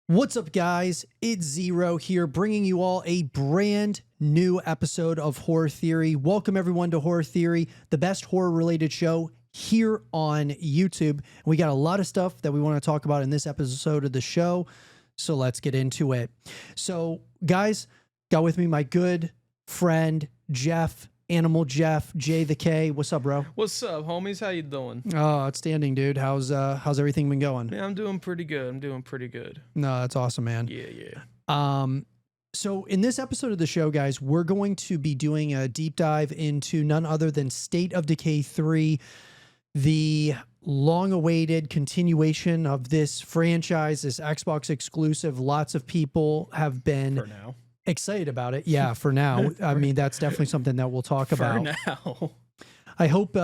What's up, guys? It's Zero here, bringing you all a brand new episode of Horror Theory. Welcome, everyone, to Horror Theory, the best horror-related show here on YouTube. We got a lot of stuff that we want to talk about in this episode of the show, so let's get into it. So, guys, got with me my good friend, Jeff, Animal Jeff, J the K. What's up, bro? What's up, homies? How you doing? Oh, outstanding, dude. How's everything been going? Yeah, I'm doing pretty good. No, that's awesome, man. Yeah. So in this episode of the show, guys, we're going to be doing a deep dive into none other than State of Decay 3, the long-awaited continuation of this franchise, this Xbox exclusive. Lots of people have been For now. excited about it. Yeah, for now. I mean, that's definitely something that we'll talk about. For now. I hope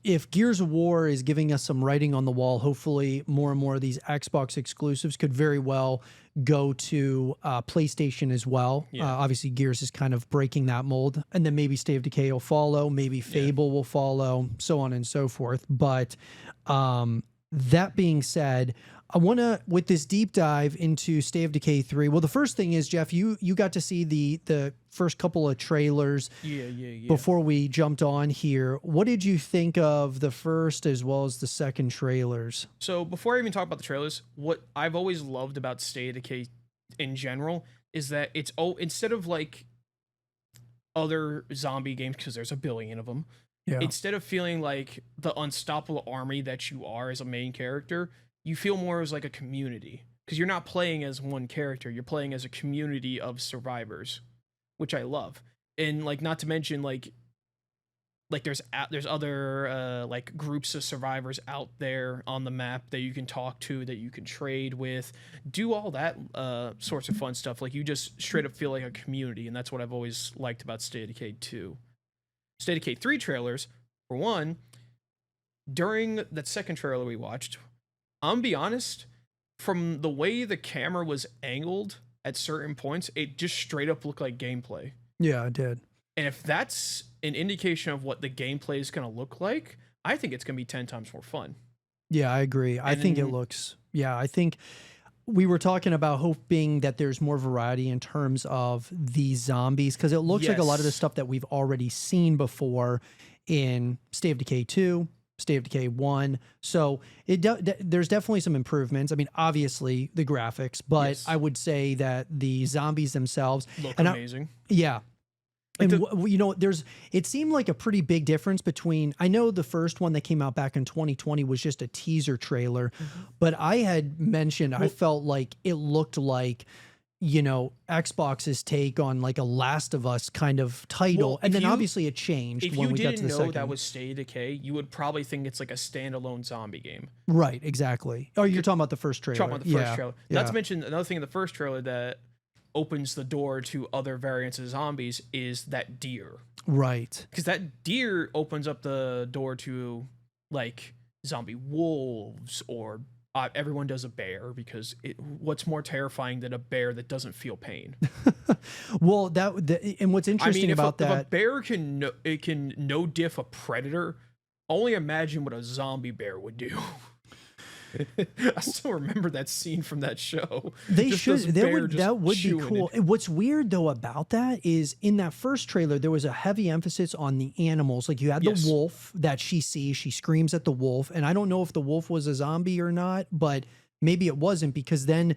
if Gears of War is giving us some writing on the wall, hopefully more and more of these Xbox exclusives could very well go to PlayStation as well. Yeah. Obviously, Gears is kind of breaking that mold. And then maybe State of Decay will follow. Maybe Fable will follow, so on and so forth. But that being said, I want to, with this deep dive into State of Decay 3, well, the first thing is, Jeff, you got to see the first couple of trailers before we jumped on here. What did you think of the first as well as the second trailers? So before I even talk about the trailers, what I've always loved about State of Decay in general is that it's instead of like other zombie games, because there's a billion of them, instead of feeling like the unstoppable army that you are as a main character, you feel more as like a community, because you're not playing as one character, you're playing as a community of survivors, which I love. And like, not to mention like there's other like groups of survivors out there on the map that you can talk to, that you can trade with, do all that sorts of fun stuff. Like, you just straight up feel like a community, and that's what I've always liked about State of Decay 2. State of Decay 3 trailers, for one, during that second trailer we watched, I'm gonna be honest, from the way the camera was angled at certain points, it just straight up looked like gameplay. Yeah, it did. And if that's an indication of what the gameplay is going to look like, I think it's going to be 10 times more fun. Yeah, I agree. I think I think we were talking about hoping that there's more variety in terms of the zombies, because it looks like a lot of the stuff that we've already seen before in State of Decay 2, State of Decay 1. So there's definitely some improvements. I mean, obviously the graphics, but I would say that the zombies themselves look amazing. And you know, it seemed like a pretty big difference between, I know the first one that came out back in 2020 was just a teaser trailer, but I had mentioned, I felt like it looked like, you know, Xbox's take on like a Last of Us kind of title. And then obviously it changed when we got to the second. If you didn't know that was State of Decay, you would probably think it's like a standalone zombie game. Right, exactly. Oh, you're talking about the first trailer. Talking about the first trailer. Not to mention, another thing in the first trailer that opens the door to other variants of zombies is that deer. Right. Because that deer opens up the door to like zombie wolves, or everyone does a bear, because what's more terrifying than a bear that doesn't feel pain? Well, and what's interesting about that, if a bear can no diff a predator, only imagine what a zombie bear would do. I still remember that scene from that show. That would be cool. What's weird though about that is, in that first trailer there was a heavy emphasis on the animals. Like, you had the wolf that she sees, she screams at the wolf, and I don't know if the wolf was a zombie or not, but maybe it wasn't, because then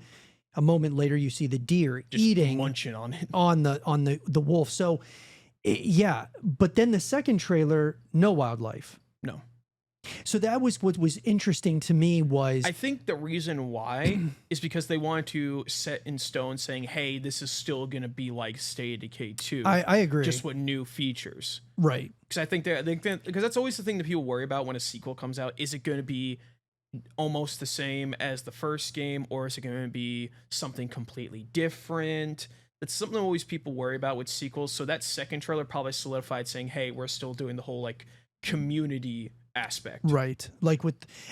a moment later you see the deer just eating, munching on it, on the wolf. So yeah, but then the second trailer, no wildlife. No. So that was what was interesting to me. I think the reason why is because they wanted to set in stone saying, hey, this is still going to be like State of Decay 2. I agree. Just with new features. Right. Because I think because that's always the thing that people worry about when a sequel comes out. Is it going to be almost the same as the first game, or is it going to be something completely different? That's something always people worry about with sequels. So that second trailer probably solidified saying, hey, we're still doing the whole like community aspect, right? Like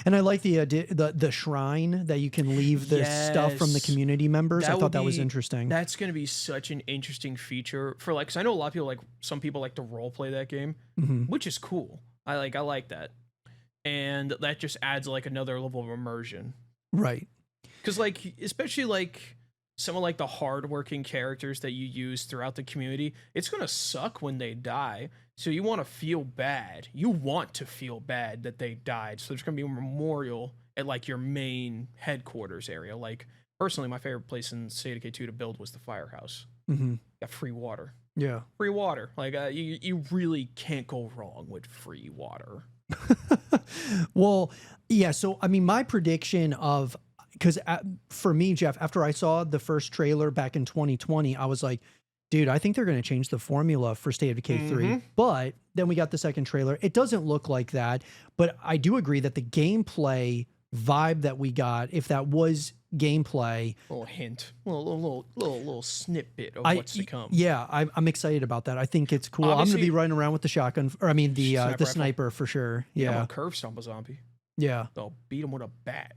and I like the shrine that you can leave the stuff from the community members. I thought that was interesting. That's going to be such an interesting feature for, like, because I know a lot of people, like some people like to role play that game, which is cool. I like that, and that just adds like another level of immersion. Right. Because like, especially like some of like the hardworking characters that you use throughout the community, it's gonna suck when they die. So you want to feel bad. You want to feel bad that they died. So there's gonna be a memorial at like your main headquarters area. Like personally, my favorite place in State of Decay 2 to build was the firehouse. Mm-hmm. Got free water. Yeah. Free water. Like you really can't go wrong with free water. Well, yeah. So, I mean, my prediction of, because for me, Jeff, after I saw the first trailer back in 2020, I was like, dude, I think they're going to change the formula for State of Decay 3. But then we got the second trailer. It doesn't look like that. But I do agree that the gameplay vibe that we got, if that was gameplay, A little hint, little snippet of what's to come. Yeah, I'm excited about that. I think it's cool. Obviously, I'm going to be running around with the shotgun, or I mean the Sniper sniper for sure. I'm Yeah, gonna curve stomp a zombie. yeah, They'll beat him with a bat.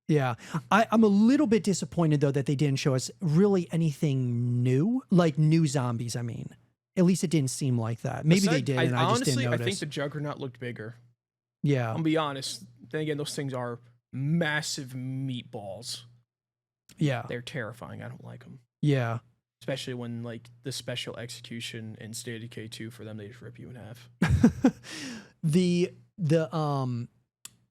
yeah. I'm a little bit disappointed though that they didn't show us really anything new, like new zombies. I mean, at least it didn't seem like that. Maybe they did, and I just didn't notice. I think the Juggernaut looked bigger. Yeah, I'm gonna be honest. Then again, those things are massive meatballs. yeah, They're terrifying. I don't like them. yeah. Especially when like the special execution in State of Decay 2 for them, they just rip you in half.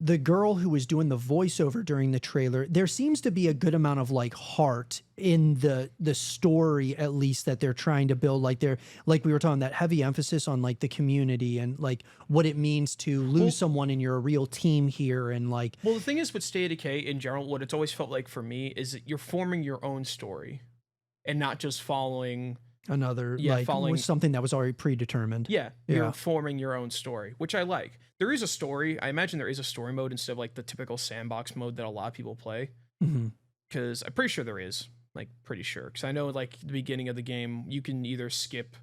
The girl who was doing the voiceover during the trailer, there seems to be a good amount of like heart in the story, at least, that they're trying to build. Like they're, like we were talking, that heavy emphasis on like the community and like what it means to lose someone and you're a real team here. And like, well, the thing is with State of Decay in general, what it's always felt like for me is that you're forming your own story and not just following another, Yeah, like following- was something that was already predetermined. Yeah, Yeah. you're forming your own story, which I like. There is a story. I imagine there is a story mode instead of like the typical sandbox mode that a lot of people play. Hmm. Because I'm pretty sure there is. Like, pretty sure. Because I know, like, the beginning of the game, you can either skip,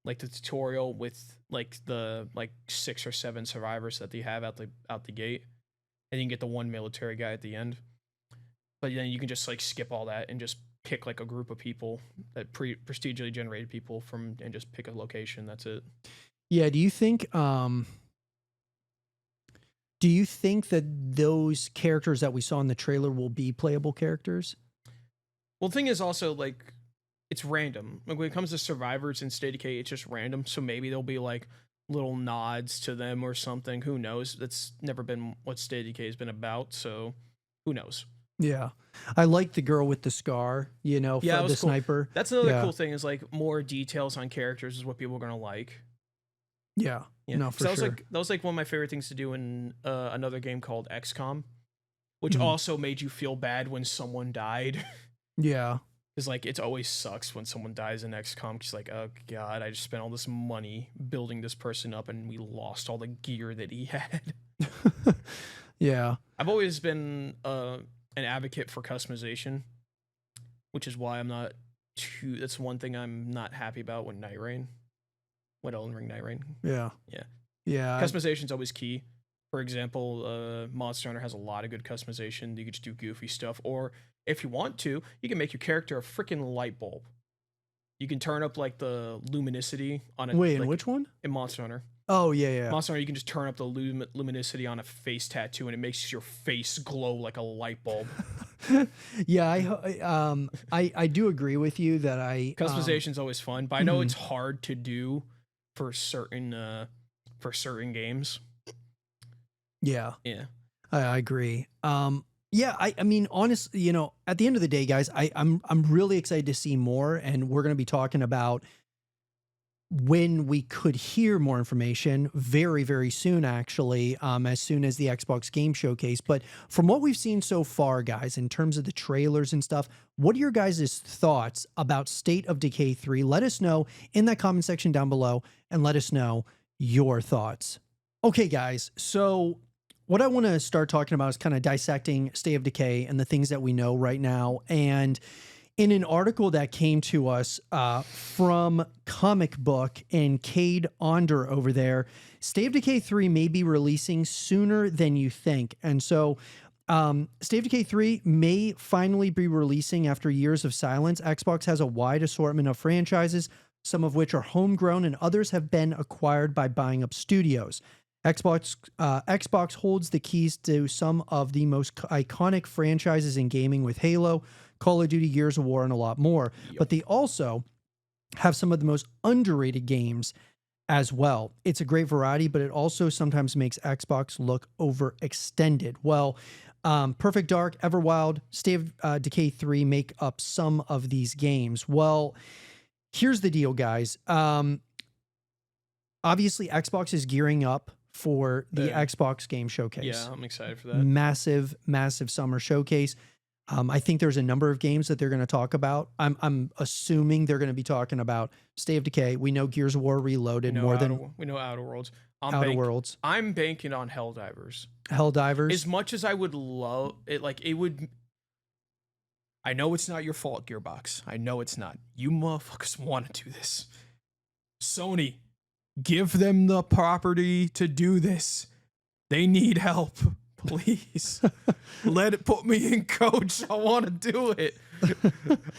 like, the tutorial with, like, the, like, 6 or 7 survivors that they have out the gate. And you can get the one military guy at the end. But then you can just, like, skip all that and just pick, like, a group of people that prestigiously generated people from, and just pick a location. That's it. Yeah. Do you think that those characters that we saw in the trailer will be playable characters? Well, the thing is also, like, it's random. Like, when it comes to survivors in State of Decay, it's just random. So maybe there'll be, like, little nods to them or something. Who knows? That's never been what State of Decay has been about. So who knows? Yeah. I like the girl with the scar, you know, Yeah, for that the was cool. sniper. That's another Yeah. cool thing is, like, more details on characters is what people are going to like. Yeah. Yeah. No, for So sure. that was like one of my favorite things to do in another game called XCOM, which Mhm. also made you feel bad when someone died. Yeah. Because, like, it always sucks when someone dies in XCOM. Because, like, oh, God, I just spent all this money building this person up and we lost all the gear that he had. Yeah. I've always been an advocate for customization, which is why I'm not too... That's one thing I'm not happy about with Night Rain. With Elden Ring Night Rain. Yeah. Yeah. Yeah. Customization's always key. For example, Monster Hunter has a lot of good customization. You can just do goofy stuff. Or, if you want to, you can make your character a freaking light bulb. You can turn up, like, the luminosity on it. Wait, in like, which one? in Monster Hunter. Oh, yeah, yeah. Monster Hunter, you can just turn up the luminosity on a face tattoo, and it makes your face glow like a light bulb. Yeah, I do agree with you that Customization's always fun, but I know it's hard to do for certain games. Yeah. Yeah. I agree. Yeah, I mean, honestly, you know, at the end of the day, guys, I'm really excited to see more, and we're going to be talking about when we could hear more information very, very soon, actually, as soon as the Xbox Game Showcase. But from what we've seen so far, guys, in terms of the trailers and stuff, what are your guys' thoughts about State of Decay 3? Let us know in that comment section down below, and let us know your thoughts. Okay, guys, so what I want to start talking about is kind of dissecting State of Decay and the things that we know right now. And in an article that came to us from Comic Book and Cade Onder over there, State of Decay 3 may be releasing sooner than you think. And so State of Decay 3 may finally be releasing after years of silence. Xbox has a wide assortment of franchises, some of which are homegrown and others have been acquired by buying up studios. Xbox holds the keys to some of the most iconic franchises in gaming with Halo, Call of Duty, Gears of War, and a lot more. Yep. But they also have some of the most underrated games as well. It's a great variety, but it also sometimes makes Xbox look overextended. Well, Perfect Dark, Everwild, State of Decay 3 make up some of these games. Well, here's the deal, guys. Obviously, Xbox is gearing up for the Xbox Game Showcase. Yeah, I'm excited for that. Massive, massive summer showcase. I think there's a number of games that they're going to talk about. I'm assuming they're going to be talking about State of Decay. We know Gears of War Reloaded we know Outer Worlds. Outer Worlds. I'm banking on Helldivers. Helldivers. As much as I would love it, like it would. I know it's not your fault, Gearbox. I know it's not. You motherfuckers want to do this. Sony, give them the property to do this. They need help. Please. Let it put me in, coach. I want to do it.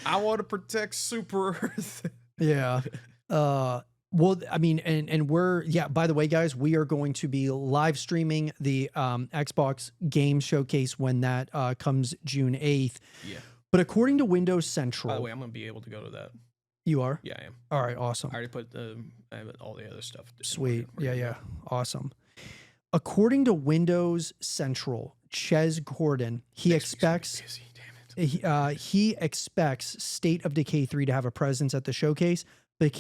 I want to protect Super Earth. Yeah. Well, I mean, and we're, yeah, by the way, guys, we are going to be live streaming the Xbox Game Showcase when that comes June 8th. Yeah. But according to Windows Central. By the way, I'm going to be able to go to that. You are? Yeah, I am. All right, awesome. I already put I have all the other stuff. Sweet. Yeah. Awesome. According to Windows Central, Ches Gordon, he expects he expects State of Decay 3 to have a presence at the showcase, but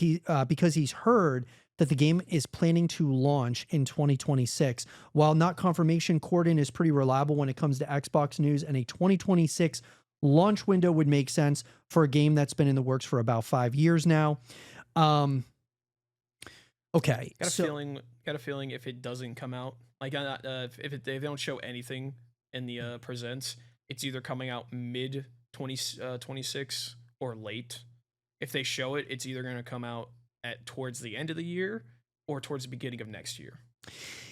because he's heard that the game is planning to launch in 2026. While not confirmation, Gordon is pretty reliable when it comes to Xbox news, and a 2026 launch window would make sense for a game that's been in the works for about 5 years now. Okay. Got a feeling if it doesn't come out, like if they don't show anything in the presents, it's either coming out mid 2026 or late. If they show it, it's either going to come out towards the end of the year or towards the beginning of next year.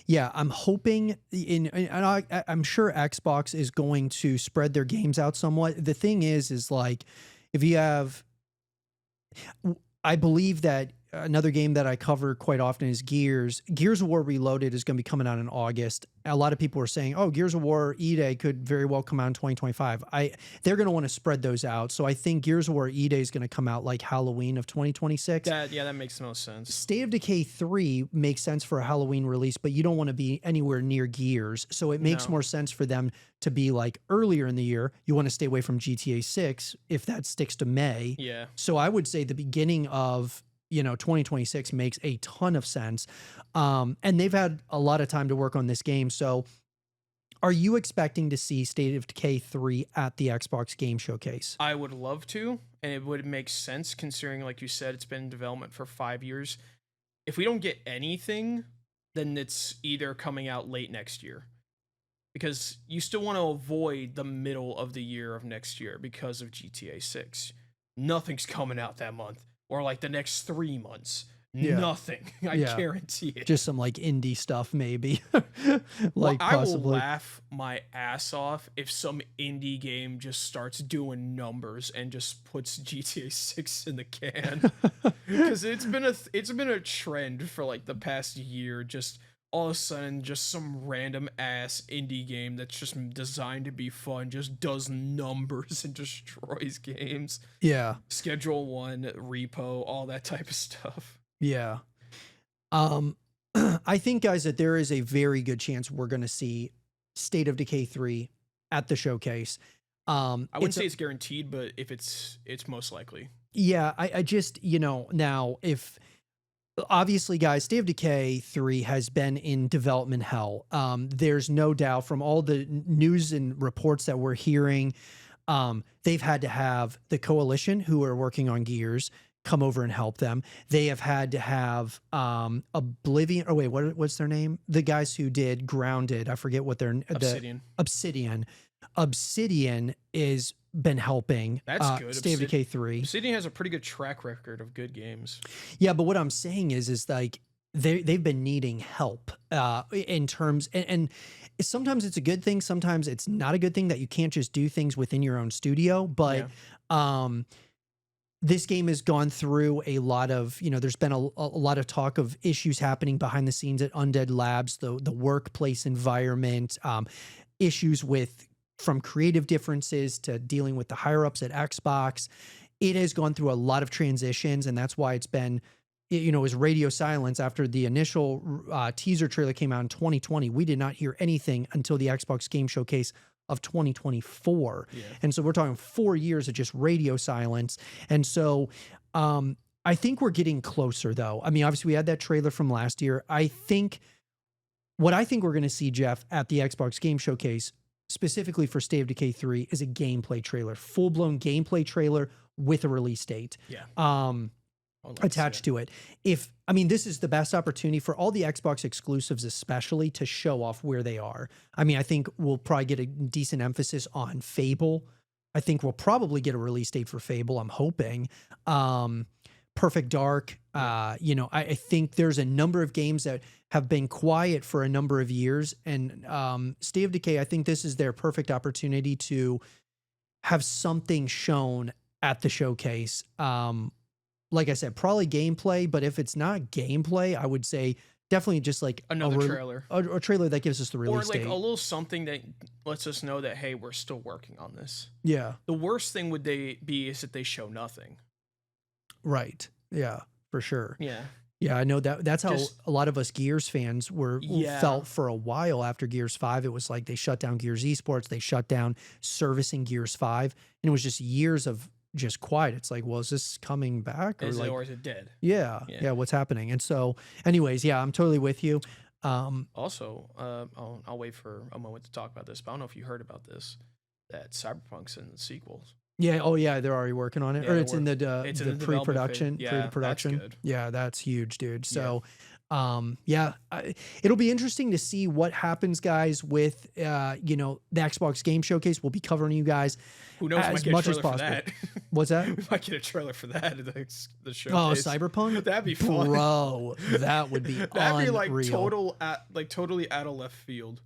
Yeah, I'm hoping I'm sure Xbox is going to spread their games out somewhat. The thing is like if you have, I believe that another game that I cover quite often is Gears of War Reloaded is going to be coming out in August. A lot of people are saying, oh, Gears of War E-Day could very well come out in 2025. They're going to want to spread those out. So I think Gears of War E-Day is going to come out like Halloween of 2026. That makes the most sense. State of Decay 3 makes sense for a Halloween release, but you don't want to be anywhere near Gears. So it makes more sense for them to be like earlier in the year. You want to stay away from GTA 6 if that sticks to May. Yeah. So I would say the beginning of 2026 makes a ton of sense. And they've had a lot of time to work on this game. So are you expecting to see State of Decay 3 at the Xbox Game Showcase? I would love to, and it would make sense considering, like you said, it's been in development for 5 years. If we don't get anything, then it's either coming out late next year. Because you still want to avoid the middle of the year of next year because of GTA 6. Nothing's coming out that month. Or like the next 3 months. Yeah. Nothing. I guarantee it. Just some like indie stuff, maybe. Like I will laugh my ass off if some indie game just starts doing numbers and just puts GTA 6 in the can. Because it's been a trend for like the past year. Just all of a sudden, just some random ass indie game that's just designed to be fun just does numbers and destroys games. Yeah. Schedule 1, repo, all that type of stuff. Yeah. I think, guys, that there is a very good chance we're going to see State of Decay 3 at the showcase. I wouldn't say it's guaranteed, but if it's most likely. Yeah, I just, now if obviously, guys, State of Decay 3 has been in development hell. There's no doubt from all the news and reports that we're hearing, they've had to have the Coalition, who are working on Gears, come over and help them. They have had to have Oblivion. Oh, wait, what's their name? The guys who did Grounded. I forget what their Obsidian. Obsidian is been helping. That's good. State of Decay 3. Obsidian has a pretty good track record of good games. Yeah, but what I'm saying is like they've been needing help in terms and sometimes it's a good thing, sometimes it's not a good thing that you can't just do things within your own studio. But this game has gone through a lot of, there's been a lot of talk of issues happening behind the scenes at Undead Labs, the workplace environment, issues with from creative differences to dealing with the higher ups at Xbox. It has gone through a lot of transitions, and that's why it's been, it was radio silence after the initial teaser trailer came out in 2020. We did not hear anything until the Xbox Game Showcase of 2024. Yeah. And so we're talking 4 years of just radio silence. And so I think we're getting closer, though. I mean, obviously we had that trailer from last year. What I think we're going to see, Jeff, at the Xbox Game Showcase, specifically for State of Decay 3, is a gameplay trailer, full-blown gameplay trailer with a release date. Yeah. Attached to it. This is the best opportunity for all the Xbox exclusives, especially, to show off where they are. I mean, I think we'll probably get a decent emphasis on Fable. I think we'll probably get a release date for Fable. I'm hoping. Perfect Dark. I think there's a number of games that have been quiet for a number of years, and State of Decay, I think this is their perfect opportunity to have something shown at the showcase. Like I said, probably gameplay, but if it's not gameplay, I would say definitely just like another trailer. A trailer that gives us the release date. Or like a little something that lets us know that, hey, we're still working on this. Yeah. The worst thing would is that they show nothing. Right. Yeah, for sure. Yeah. Yeah, I know that's how a lot of us Gears fans felt for a while after Gears 5. It was like they shut down Gears Esports, they shut down servicing Gears 5, and it was just years of just quiet. It's like, well, is this coming back? Or is it dead? Yeah, what's happening? And so, anyways, yeah, I'm totally with you. Also, I'll wait for a moment to talk about this, but I don't know if you heard about this, that Cyberpunk's in the sequels. Yeah. Oh, yeah. They're already working on it, or it's in the pre-production. Yeah, pre-production. that's good. Yeah, that's huge, dude. So, it'll be interesting to see what happens, guys. With the Xbox Game Showcase, we'll be covering you guys. Who knows? As much as possible. What's that? We might get a trailer for that. The showcase. Oh, Cyberpunk. That'd be fun, bro. That would be that'd be like unreal. totally out of left field.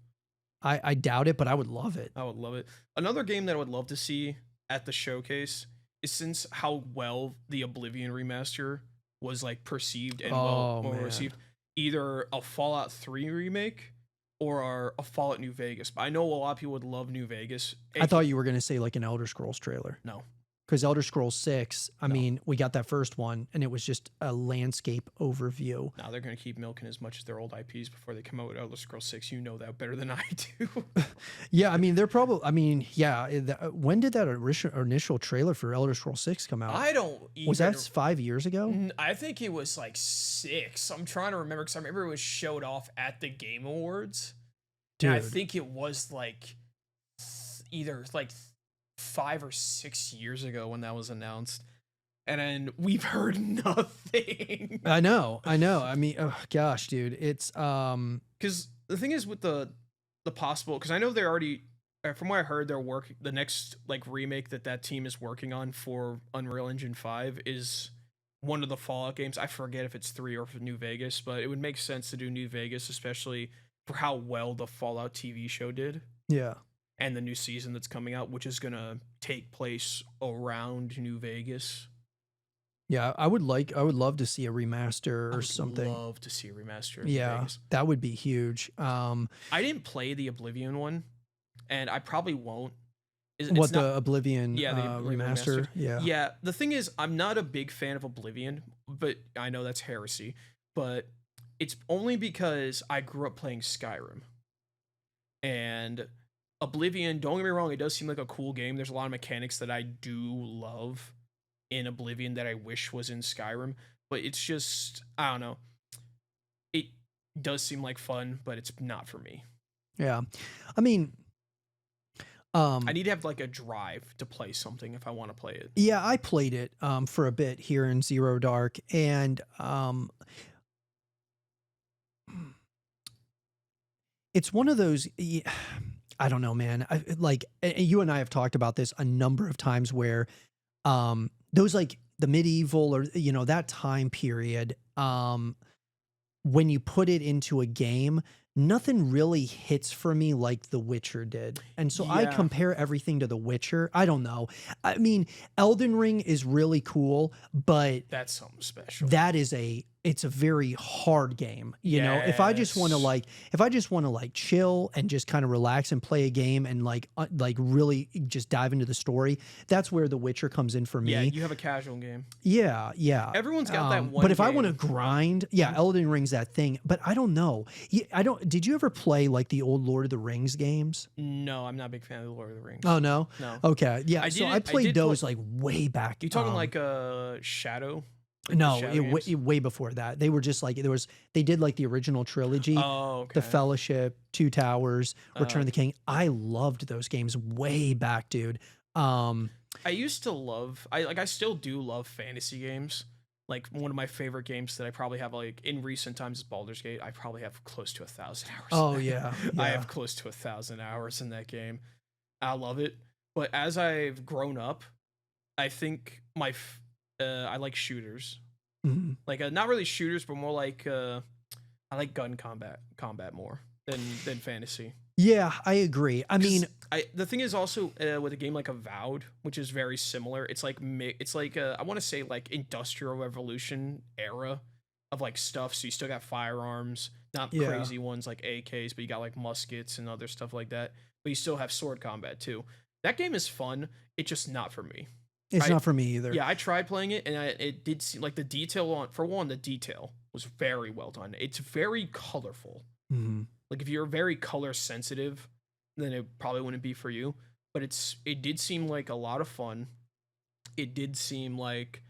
I doubt it, but I would love it. I would love it. Another game that I would love to see at the showcase is, since how well the Oblivion remaster was like perceived and well received, either a Fallout 3 remake or a Fallout New Vegas. But I know a lot of people would love New Vegas. I thought you were going to say like an Elder Scrolls trailer. No. Because Elder Scrolls 6, I mean, we got that first one, and it was just a landscape overview. Now they're going to keep milking as much as their old IPs before they come out with Elder Scrolls 6. You know that better than I do. Yeah, I mean, they're probably, when did that initial trailer for Elder Scrolls 6 come out? I don't even... Was that 5 years ago? I think it was like 6. I'm trying to remember, because I remember it was showed off at the Game Awards. Dude. And I think it was like either like 5 or 6 years ago when that was announced, and then we've heard nothing. I know. I mean, oh gosh, dude, it's because the thing is with the possible, because I know they're already, from what I heard, the next like remake that team is working on for Unreal Engine 5 is one of the Fallout games. I forget if it's 3 or for New Vegas, but it would make sense to do New Vegas, especially for how well the Fallout TV show did. Yeah. And the new season that's coming out, which is going to take place around New Vegas. Yeah, I would love to see a remaster or something. I would love to see a remaster of Yeah, Vegas. That would be huge. I didn't play the Oblivion one, and I probably won't. The Oblivion the remaster? Yeah. Yeah, the thing is, I'm not a big fan of Oblivion, but I know that's heresy. But it's only because I grew up playing Skyrim. And Oblivion, don't get me wrong, it does seem like a cool game. There's a lot of mechanics that I do love in Oblivion that I wish was in Skyrim, but it's just, I don't know. It does seem like fun, but it's not for me. Yeah. I mean, I need to have like a drive to play something if I want to play it. Yeah, I played it for a bit here in Zero Dark, and it's one of those, I don't know, man. You and I have talked about this a number of times where those like the medieval or, that time period, when you put it into a game, nothing really hits for me like The Witcher did. And so I Yeah, compare everything to The Witcher. I don't know. I mean, Elden Ring is really cool, but that's something special. it's a very hard game. You know, Yes. if I just want to like chill and just kind of relax and play a game and like really just dive into the story, that's where The Witcher comes in for Yeah, me. you have a casual game. Yeah, yeah. Everyone's got that one But if I want to game. grind, yeah, Mhm. Elden Ring's that thing. But I don't know. I don't. Did you ever play like the old Lord of the Rings games? No, I'm not a big fan of the Lord of the Oh Rings. no. No. Okay. Yeah. I So did I it I played did play those like way back. you talking like Shadow? Like the No, Shadow games? way before that. They were just like they did like the original trilogy, Oh, The okay. Fellowship, Two Towers, Return of the Okay. King. I loved those games way back, dude. Um, I used to love I still do love fantasy games. Like one of my favorite games that I probably have like in recent times is Baldur's Gate. I probably have close to 1,000 hours oh in that. yeah, I yeah. have close to 1,000 hours in that game. I love it. But as I've grown up, I think I like shooters. Mhm. Like not really shooters, but more like I like gun combat more than fantasy. Yeah, I agree. I mean, Because the thing is also with a game like Avowed, which is very similar. It's like I want to say like Industrial Revolution era of like stuff. So you still got firearms, not yeah. crazy ones like AKs, but you got like muskets and other stuff like that. But you still have sword combat too. That game is fun. It's just not for me. It's I not for me either. Yeah, I tried playing it, and it did seem like the detail on for one, the detail was very well done. It's very colorful. Mhm. Like if you're very color sensitive, then it probably wouldn't be for you. But it did seem like a lot of fun. It did seem like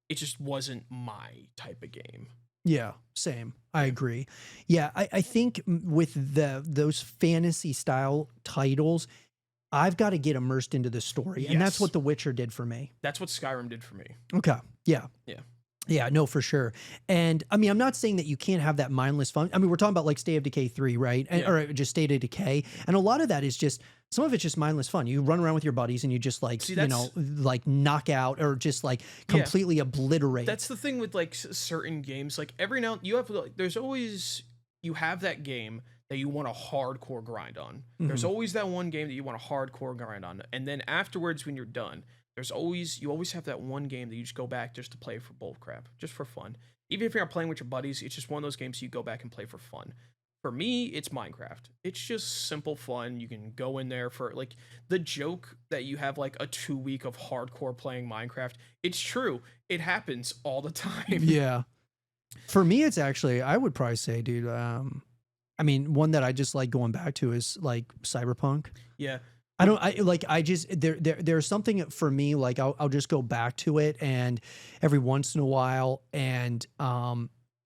it just wasn't my type of game. Yeah, same. I Yeah. agree. Yeah, I think with those fantasy style titles, I've got to get immersed into the story, and that's Yes. what The Witcher did for me. That's what Skyrim did for me. Okay. Yeah. Yeah. Yeah, no, for sure. And I mean, I'm not saying that you can't have that mindless fun. I mean, we're talking about like State of Decay 3, right? Yeah. Or just State of Decay. And a lot of that is just some of it's just mindless fun. You run around with your buddies and you just like, See, you know, like knock out or just like Yeah. completely obliterate. That's the thing with like certain games. Like every now you have like, there's always you have that game that you want a hardcore grind on. There's Mhm. always that one game that you want a hardcore grind on, and then afterwards when you're done, you always have that one game that you just go back just to play for bull crap, just for fun. Even if you're not playing with your buddies, it's just one of those games you go back and play for fun. For me, it's Minecraft. It's just simple fun. You can go in there for like the joke that you have like a 2 week of hardcore playing Minecraft. It's true. It happens all the time. Yeah. For me, it's actually, I would probably say, dude, I mean, one that I just like going back to is like Cyberpunk. Yeah. I just there's something for me like I'll just go back to it and every once in a while and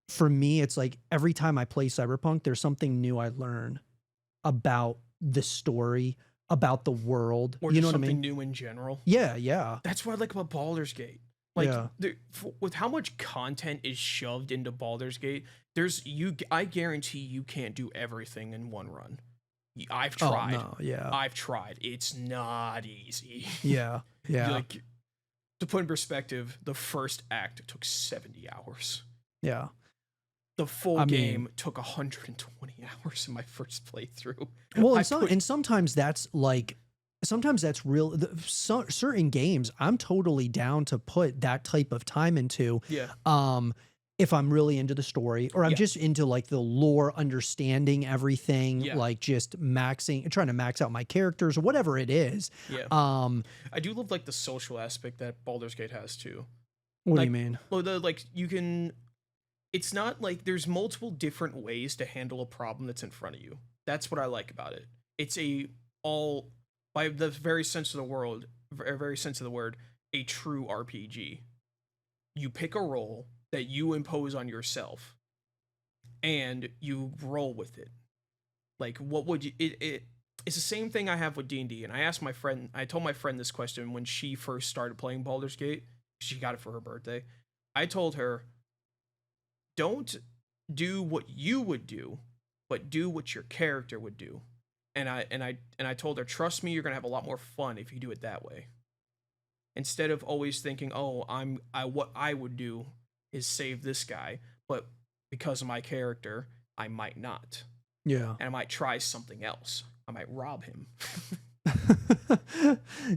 for me it's like every time I play Cyberpunk there's something new I learn about the story, about the world. Or You just know what I something mean? new in general. Yeah, yeah. That's what I like about Baldur's Gate. Like Yeah. with how much content is shoved into Baldur's Gate, I guarantee you can't do everything in one run. I've Oh tried. no, yeah. I've tried. It's not easy. Yeah. Yeah. Like to put in perspective, the first act took 70 hours. Yeah. The full I mean- game took 120 hours in my first playthrough. Well, I and sometimes that's like sometimes that's real certain games I'm totally down to put that type of time into Yeah. if I'm really into the story or I'm Yeah. just into like the lore, understanding everything, Yeah. like just trying to max out my characters or whatever it is. Yeah. I do love like the social aspect that Baldur's Gate has too. What do Like, you mean? Well, it's not like there's multiple different ways to handle a problem that's in front of you. That's what I like about it. It's all by the very sense of the very sense of the word, a true RPG. You pick a role that you impose on yourself and you roll with it. Like what would you it's the same thing I have with D&D, and I told my friend this question when she first started playing Baldur's Gate. She got it for her birthday. I told her, don't do what you would do, but do what your character would do. And I told her, trust me, you're gonna have a lot more fun if you do it that way. Instead of always thinking, oh, what I would do is save this guy, but because of my character, I might not. Yeah. and I might try something else. I might rob him.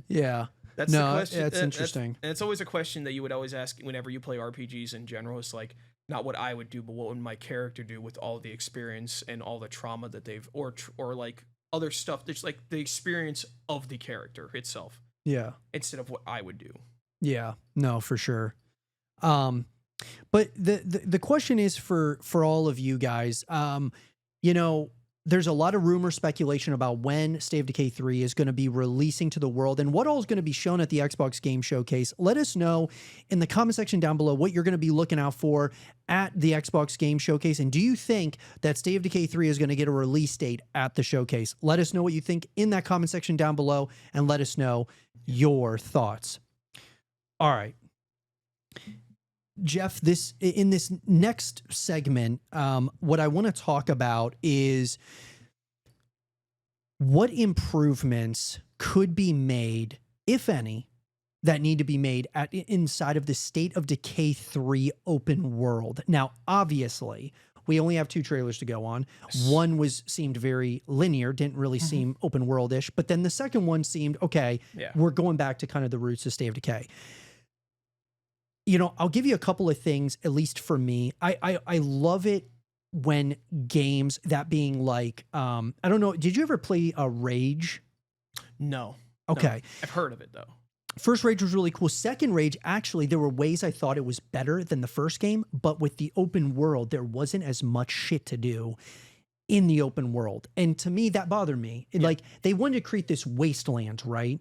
Yeah. That's the No, question. it's interesting. And it's always a question that you would always ask whenever you play RPGs in general. It's like not what I would do, but what would my character do with all the experience and all the trauma that they've or like other stuff. There's like the experience of the character itself Yeah. instead of what I would do. Yeah. No, for sure. But the question is for all of you guys, you know, there's a lot of rumor speculation about when State of Decay 3 is going to be releasing to the world and what all is going to be shown at the Xbox Game Showcase. Let us know in the comment section down below what you're going to be looking out for at the Xbox Game Showcase. And do you think that State of Decay 3 is going to get a release date at the showcase? Let us know what you think in that comment section down below and let us know your thoughts. All right. Jeff, in this next segment, what I want to talk about is what improvements could be made, if any, that need to be made inside of the State of Decay 3 open world. Now, obviously, we only have 2 trailers to go on. One seemed very linear, didn't really seem open world-ish, but then the second one seemed, okay, we're going back to kind of the roots of State of Decay. You know, I'll give you a couple of things, at least for me. I love it when games, that being like, I don't know, did you ever play Rage? No. Okay. No. I've heard of it, though. First Rage was really cool. Second Rage, actually, there were ways I thought it was better than the first game, but with the open world, there wasn't as much shit to do in the open world. And to me, that bothered me. Like, they wanted to create this wasteland, right?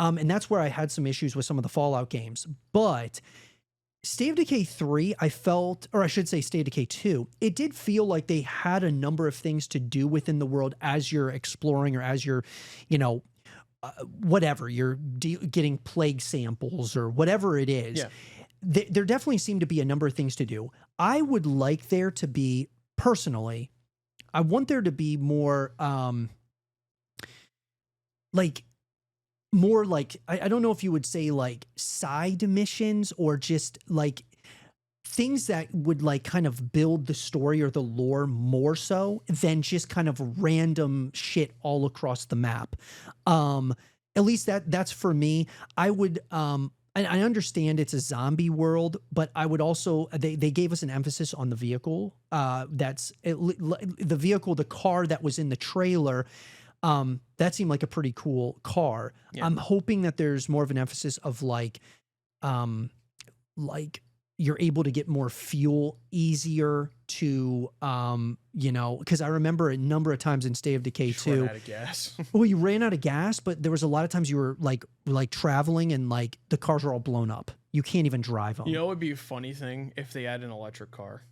And that's where I had some issues with some of the Fallout games. But State of Decay 3, I felt, or I should say State of Decay 2, it did feel like they had a number of things to do within the world as you're exploring or as you're, you know, whatever, you're getting plague samples or whatever it is. Yeah. There definitely seemed to be a number of things to do. I would like there to be, personally, I want there to be more, more like, I don't know if you would say like side missions or just like things that would like kind of build the story or the lore more so than just kind of random shit all across the map. At least that's for me. I would, and I understand it's a zombie world, but I would also, they gave us an emphasis on the vehicle. The vehicle, the car that was in the trailer, that seemed like a pretty cool car. Yeah. I'm hoping that there's more of an emphasis of like you're able to get more fuel easier to, you know, because I remember a number of times in State of Decay 2, ran out of gas. Well, you ran out of gas, but there was a lot of times you were like traveling and like the cars are all blown up. You can't even drive them. You know, it would be a funny thing if they had an electric car.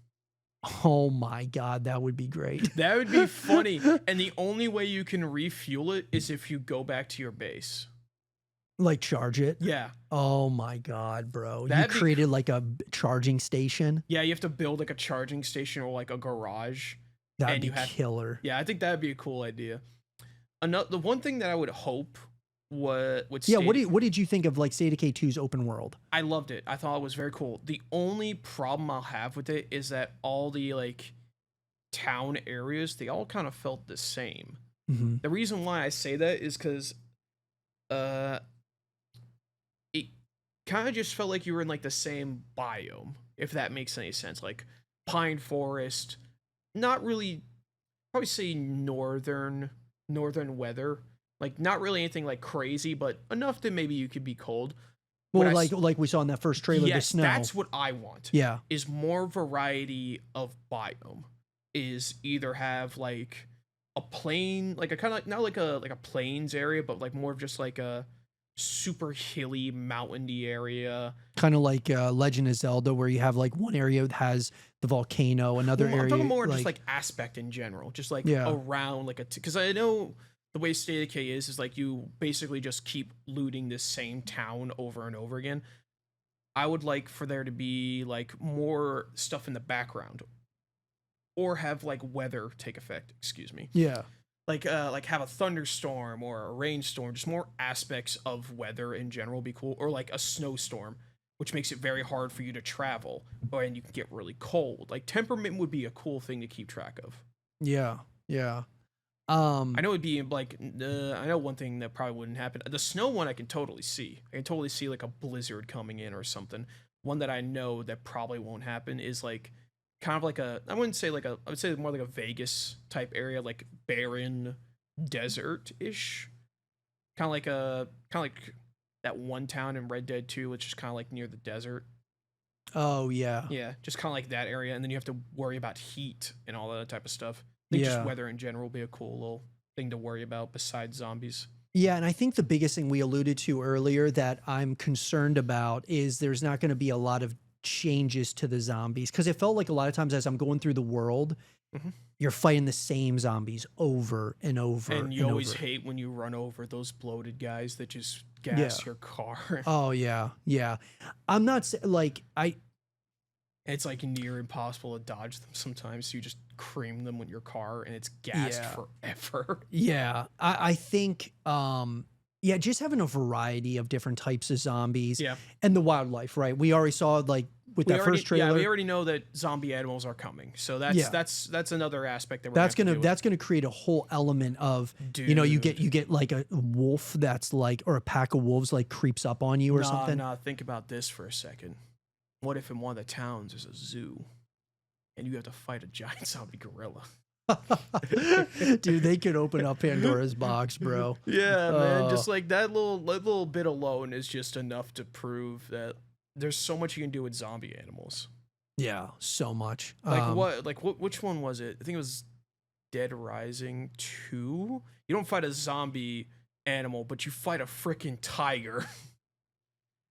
Oh my God, that would be great. That would be funny. And the only way you can refuel it is if you go back to your base. Like charge it? Yeah. Oh my God, bro. That'd you created like a charging station? Yeah, you have to build like a charging station or like a garage. That'd be killer. Yeah, I think that'd be a cool idea. The one thing that I would hope would what did you think of like State of Decay 2's open world? I loved it. I thought it was very cool. The only problem I'll have with it is that all the like town areas, they all kind of felt the same. Mm-hmm. The reason why I say that is because it kind of just felt like you were in like the same biome, if that makes any sense. Like pine forest, not really, probably say northern weather. Like, not really anything, like, crazy, but enough that maybe you could be cold. Well, like we saw in that first trailer, the snow. That's what I want. Yeah. Is more variety of biome. Is either have, like, a plain, like, a kind of, not like a plains area, but, like, more of just, like, a super hilly, mountainy area. Kind of like Legend of Zelda, where you have, like, one area that has the volcano, another area. I'm talking more just, like, aspect in general. Just, like, around, like, because I know the way State of Decay is like you basically just keep looting this same town over and over again. I would like for there to be like more stuff in the background, or have like weather take effect. Excuse me. Yeah. Like have a thunderstorm or a rainstorm. Just more aspects of weather in general would be cool, or like a snowstorm, which makes it very hard for you to travel, and you can get really cold. Like temperament would be a cool thing to keep track of. Yeah. Yeah. I know it'd be like I know one thing that probably wouldn't happen. The snow one I can totally see. I can totally see like a blizzard coming in or something. One that I know that probably won't happen is like kind of like a I wouldn't say like a I would say more like a Vegas type area, like barren desert ish. Kind of like that one town in Red Dead 2, which is kind of like near the desert. Oh yeah. Yeah, just kind of like that area, and then you have to worry about heat and all that type of stuff. I think just Yeah. weather in general would be a cool little thing to worry about besides zombies. Yeah, and I think the biggest thing we alluded to earlier that I'm concerned about is there's not going to be a lot of changes to the zombies because it felt like a lot of times as I'm going through the world, Mhm. you're fighting the same zombies over and over And you and always over. hate when you run over those bloated guys that just Yeah. gas your car. Oh yeah, yeah. I'm not like It's like near impossible to dodge them sometimes. So you just cream them with your car, and it's gassed Yeah. forever. Yeah, I think yeah, just having a variety of different types of zombies Yeah, and the wildlife, right? We already saw like with that first trailer. Yeah, we already know that zombie animals are coming. So that's Yeah. that's another aspect that we're That's gonna gonna have to that's gonna create a whole element of deal you know with. you get like a wolf that's like or a pack of wolves like creeps up on you or something. Nah, think about this for a second. What if in one of the towns there's a zoo, and you have to fight a giant zombie gorilla? Dude, they could open up Pandora's box, bro. Yeah, man. Uh, Just like that little bit alone is just enough to prove that there's so much you can do with zombie animals. Yeah, so much. Like what? Which one was it? I think it was Dead Rising 2. You don't fight a zombie animal, but you fight a freaking tiger.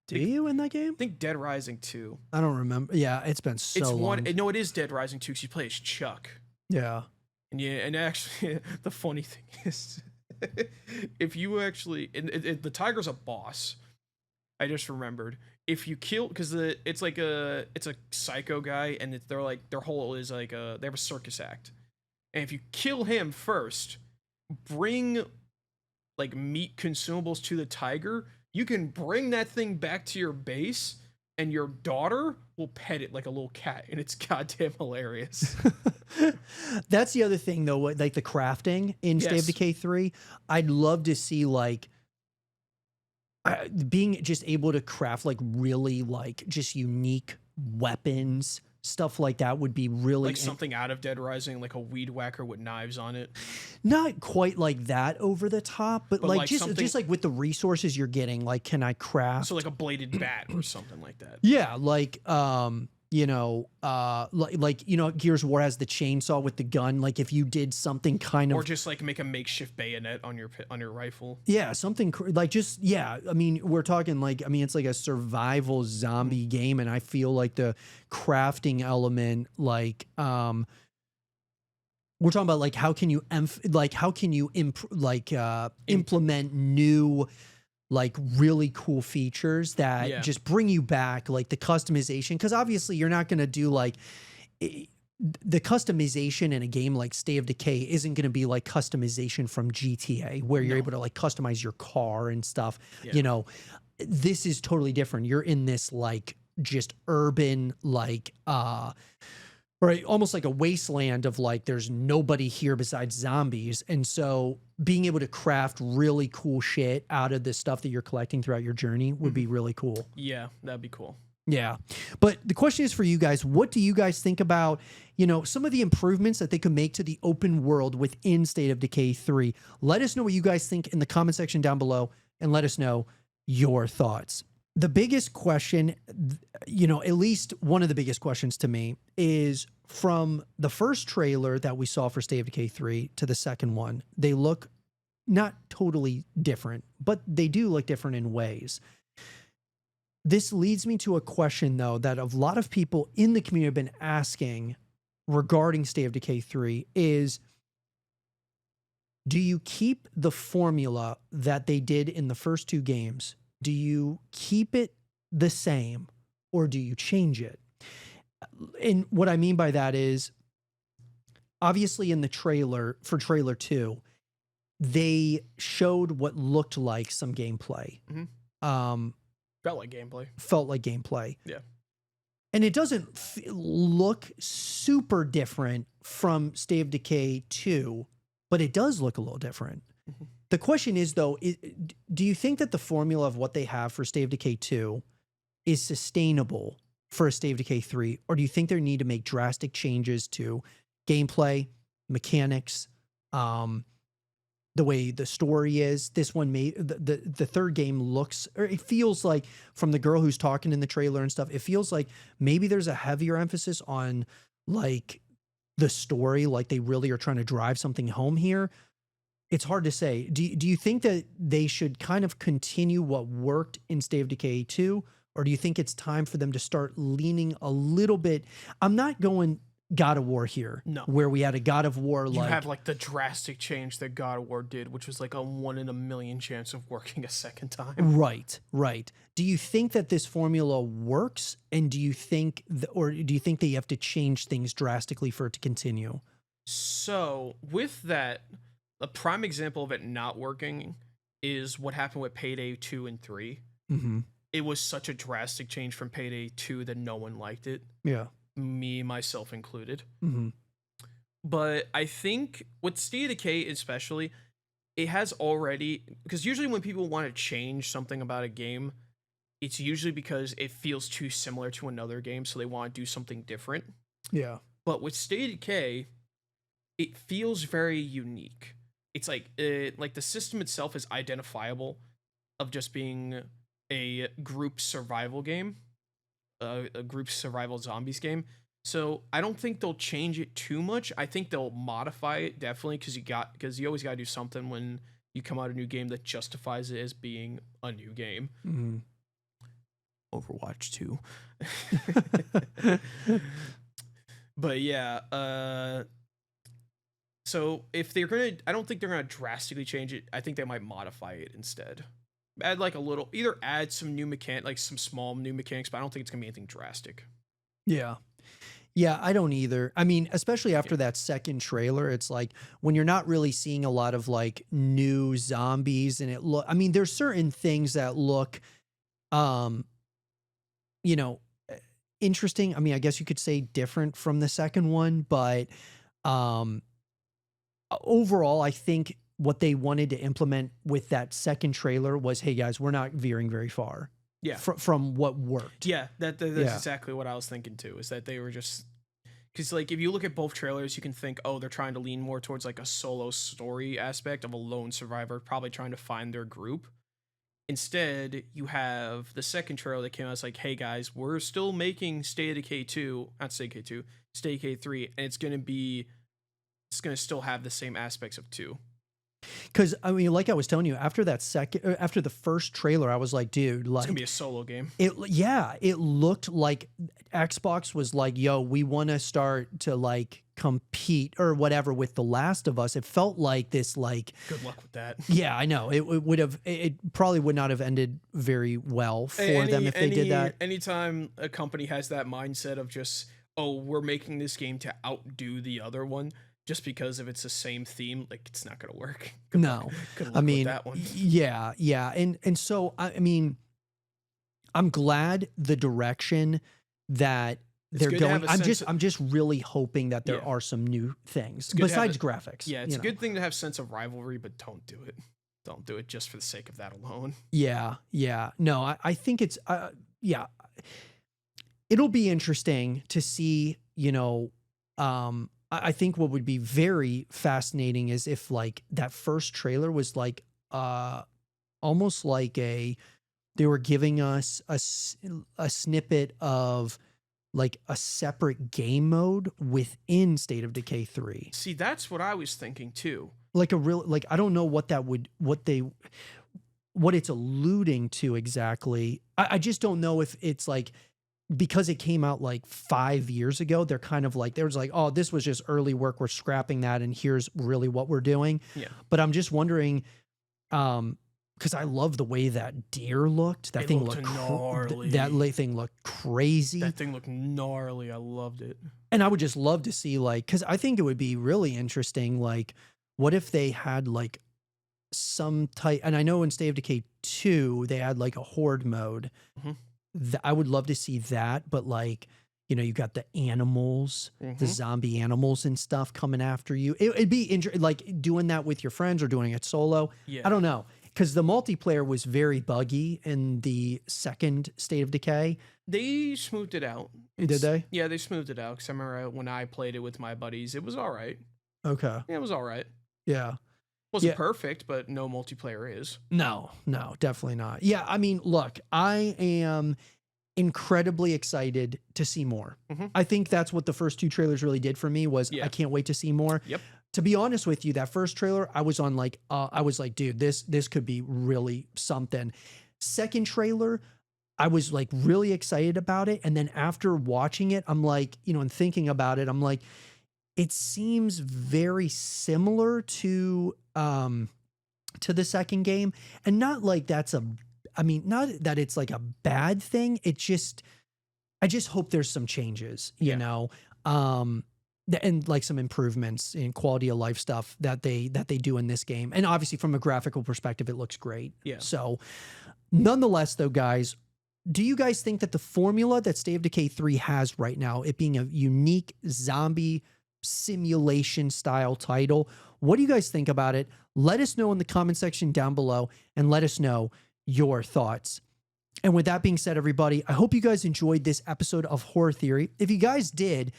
Do you in that game? I think Dead Rising 2. I don't remember. Yeah, it's been so It's long. one. No, it is Dead Rising 2 because you play as Chuck. Yeah. And yeah, and actually, the funny thing is, if you actually, the tiger's a boss. I just remembered. If you kill, because it's a psycho guy, and they're like their whole is like they have a circus act, and if you kill him first, bring like meat consumables to the tiger, you can bring that thing back to your base, and your daughter will pet it like a little cat, and it's goddamn hilarious. That's the other thing though, like the crafting in State Yes. of Decay 3. I'd love to see like being just able to craft like really like just unique weapons, stuff like that would be really Like something out of Dead Rising, like a weed whacker with knives on it. not quite like that over the top, but But like, like just something- like with the resources you're getting, like can I craft? So like a bladed bat or something like that. Yeah, like you know, like you know, Gears of War has the chainsaw with the gun. Like if you did something kind of Or just like make a makeshift bayonet on your rifle. yeah, something like just yeah. I mean, we're talking like I mean, it's like a survival zombie game, and I feel like the crafting element, like we're talking about like how can you implement new like really cool features that Yeah. just bring you back, like the customization, because obviously you're not going to do like the customization in a game like State of Decay isn't going to be like customization from GTA where you're No. able to like customize your car and stuff. Yeah. You know, this is totally different. You're in this like just urban like right, almost like a wasteland of like there's nobody here besides zombies. And so being able to craft really cool shit out of the stuff that you're collecting throughout your journey would be really cool. Yeah, that'd be cool. Yeah. But the question is for you guys, what do you guys think about, you know, some of the improvements that they could make to the open world within State of Decay 3? Let us know what you guys think in the comment section down below and let us know your thoughts. The biggest question, you know, at least one of the biggest questions to me is from the first trailer that we saw for State of Decay 3 to the second one, they look not totally different, but they do look different in ways. This leads me to a question, though, that a lot of people in the community have been asking regarding State of Decay 3 is, do you keep the formula that they did in the first two games? Do you keep it the same or do you change it? And what I mean by that is, obviously in the trailer, for trailer 2, they showed what looked like some gameplay. Felt like gameplay. Felt like gameplay. Yeah. And it doesn't look super different from State of Decay 2 but it does look a little different. Mhm. The question is, though, do you think that the formula of what they have for State of Decay 2 is sustainable for a State of Decay 3? Or do you think they need to make drastic changes to gameplay, mechanics, the way the story is? This one made the third game looks, or it feels like, from the girl who's talking in the trailer and stuff, it feels like maybe there's a heavier emphasis on like the story, like they really are trying to drive something home here. It's hard to say. Do you think that they should kind of continue what worked in State of Decay 2? Or do you think it's time for them to start leaning a little bit? I'm not going God of War here. No. Where we had a God of War You like... have like the drastic change that God of War did, which was like a 1 in a million chance of working a second time. Right, right. Do you think that this formula works? And do you think, or do you think they have to change things drastically for it to continue? So with that, a prime example of it not working is what happened with Payday 2 and 3. Mm-hmm. It was such a drastic change from Payday 2 that no one liked it. Yeah. Me, myself included. Mm-hmm. But I think with State of Decay especially, it has already... Because usually when people want to change something about a game, it's usually because it feels too similar to another game, so they want to do something different. Yeah. But with State of Decay, it feels very unique. It's like the system itself is identifiable of just being a group survival game, a group survival zombies game. So I don't think they'll change it too much. I think they'll modify it definitely because you always got to do something when you come out a new game that justifies it as being a new game. Mm-hmm. Overwatch 2. But yeah, so if they're gonna, I don't think they're gonna drastically change it. I think they might modify it instead. Add like a little, either add some new like some small new mechanics, but I don't think it's gonna be anything drastic. Yeah. Yeah, I don't either. I mean, especially after that second trailer, it's like when you're not really seeing a lot of like new zombies and I mean, there's certain things that look, you know, interesting. I mean, I guess you could say different from the second one, but, overall, I think what they wanted to implement with that second trailer was, hey guys, we're not veering very far. Yeah. From what worked. Yeah, that's exactly what I was thinking too, is that they were just, because like if you look at both trailers, you can think, oh, they're trying to lean more towards like a solo story aspect of a lone survivor probably trying to find their group. Instead, you have the second trailer that came out. It's like, hey guys, we're still making State of Decay 2, not State of Decay 2, State of Decay 3, and it's gonna still have the same aspects of 2. Because I mean, like I was telling you, after the first trailer, I was like, dude, like, It's gonna be a solo game. It looked like Xbox was like, yo, we want to start to like compete or whatever with The Last of Us. It felt like this, like, good luck with that. Yeah, I know it probably would not have ended very well for them if they did that. Anytime a company has that mindset of just, oh, we're making this game to outdo the other one, just because if it's the same theme, like, it's not gonna work. Good luck I mean, with that one. Yeah, and so I mean, I'm glad the direction that they're going. I'm just really hoping that there are some new things besides graphics. Yeah, it's a good thing to have sense of rivalry, but don't do it. Don't do it just for the sake of that alone. Yeah. No, I think it's it'll be interesting to see, you know, I think what would be very fascinating is if like that first trailer was like almost like they were giving us a snippet of like a separate game mode within State of Decay 3. See, that's what I was thinking too. Like a real, like, I don't know what it's alluding to exactly. I just don't know if it's like, because it came out like 5 years ago, they're kind of like, there's like, oh, this was just early work, we're scrapping that, and here's really what we're doing. Yeah. But I'm just wondering, because I love the way that deer looked. That thing looked gnarly. That thing looked crazy. That thing looked gnarly. I loved it. And I would just love to see, like, because I think it would be really interesting, like, what if they had like some type, and I know in State of Decay 2, they had like a horde mode. Mm-hmm. I would love to see that, but like, You know, you got the animals, the Mhm. zombie animals and stuff coming after you. It'd be like doing that with your friends or doing it solo. Yeah. I don't know. Because the multiplayer was very buggy in the second State of Decay. They smoothed it out. Did they? Yeah, they smoothed it out. Because I remember when I played it with my buddies, it was all right. Okay. Yeah, it was all right. Yeah. Wasn't Yeah. perfect, but no multiplayer is. No, definitely not. Yeah, I mean, look, I am incredibly excited to see more. Mhm. I think that's what the first two trailers really did for me was Yeah. I can't wait to see more. Yep. To be honest with you, that first trailer, I was like, dude, this could be really something. Second trailer, I was like really excited about it. And then after watching it, I'm like, you know, and thinking about it, I'm like, it seems very similar to the second game. And not like not that it's like a bad thing. It just, I just hope there's some changes, you Yeah. know, and like some improvements in quality of life stuff that they do in this game. And obviously from a graphical perspective, it looks great. Yeah. So nonetheless though, guys, do you guys think that the formula that State of Decay 3 has right now, it being a unique zombie simulation style title, what do you guys think about it? Let us know in the comment section down below and let us know your thoughts. And with that being said, everybody, I hope you guys enjoyed this episode of Horror Theory. If you guys did,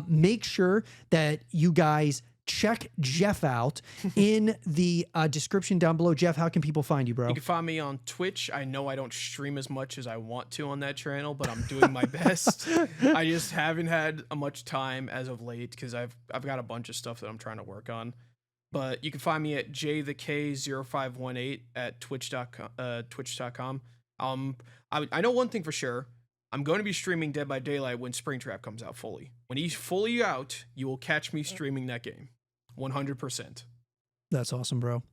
make sure that you guys check Jeff out in the description down below. Jeff, how can people find you, bro? You can find me on Twitch. I know I don't stream as much as I want to on that channel, but I'm doing my best. I just haven't had much time as of late because I've got a bunch of stuff that I'm trying to work on. But you can find me at jthek0518 at twitch.com. I know one thing for sure. I'm going to be streaming Dead by Daylight when Springtrap comes out fully. When he's fully out, you will catch me streaming that game. 100%. That's awesome, bro.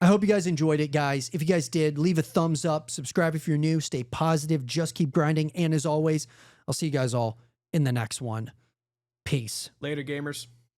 I hope you guys enjoyed it, guys. If you guys did, leave a thumbs up, subscribe if you're new, stay positive, just keep grinding. And as always, I'll see you guys all in the next one. Peace. Later, gamers.